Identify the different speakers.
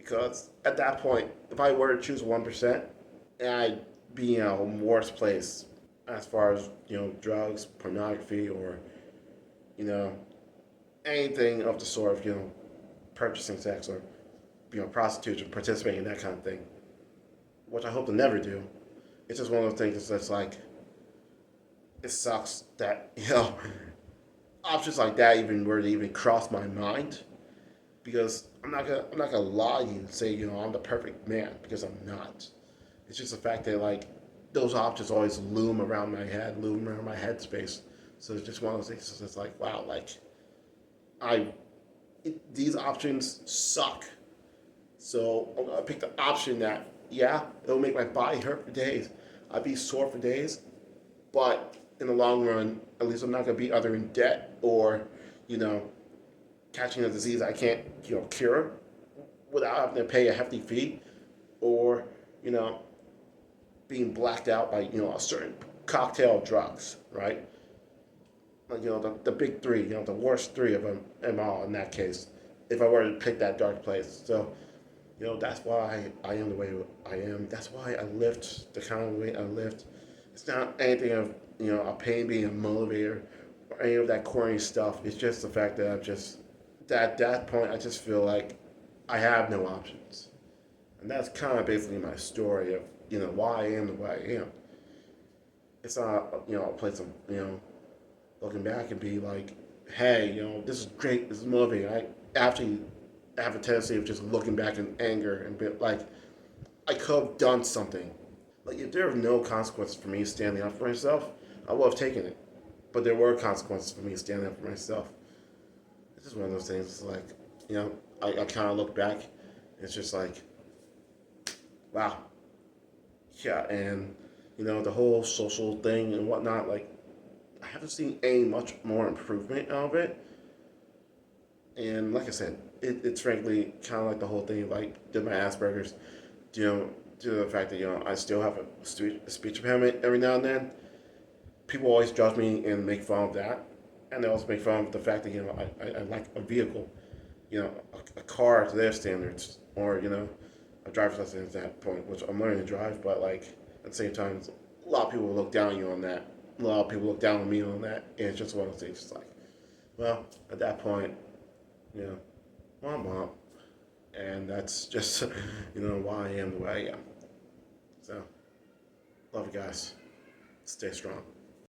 Speaker 1: because at that point, if I were to choose 1%, I'd be in a worse place as far as drugs, pornography, or you know anything of the sort of purchasing sex or prostitution, participating in that kind of thing, which I hope to never do. It's just one of those things that's like it sucks that options like that even were to even cross my mind because I'm not gonna lie to you and say I'm the perfect man because I'm not. It's just the fact that like those options always loom around my headspace. So it's just one of those things. It's like wow, like I these options suck. So I'm gonna pick the option that yeah, it'll make my body hurt for days. I'd be sore for days, but in the long run, at least I'm not gonna be either in debt or you know catching a disease I can't cure without having to pay a hefty fee, or you know being blacked out by a certain cocktail of drugs, right? Like the big three, the worst three of them all in that case. If I were to pick that dark place, so that's why I am the way I am. That's why I lift the kind of way I lift. It's not anything of a pain being a motivator or any of that corny stuff. It's just the fact that at that point I just feel like I have no options, and that's kind of basically my story of why I am the way I am. It's not a place of looking back and be like, hey, this is great, this is motivating. I actually have a tendency of just looking back in anger and be like, I could have done something. Like if there were no consequences for me standing up for myself, I would have taken it. But there were consequences for me standing up for myself. It's just one of those things. It's like, I kind of look back. It's just like, wow, yeah, and the whole social thing and whatnot. Like, I haven't seen any much more improvement out of it. And like I said, it's frankly kind of like the whole thing. Like, did my Asperger's, due to the fact that I still have a speech impairment every now and then. People always judge me and make fun of that, and they also make fun of the fact that I like a vehicle, a car to their standards, or a driver's license at that point, which I'm learning to drive. But like at the same time, a lot of people look down on you on that. A lot of people look down on me on that, and it's just one of those things. It's like, well, at that point, you know, womp womp, and that's just why I am the way I am. So, love you guys. Stay strong.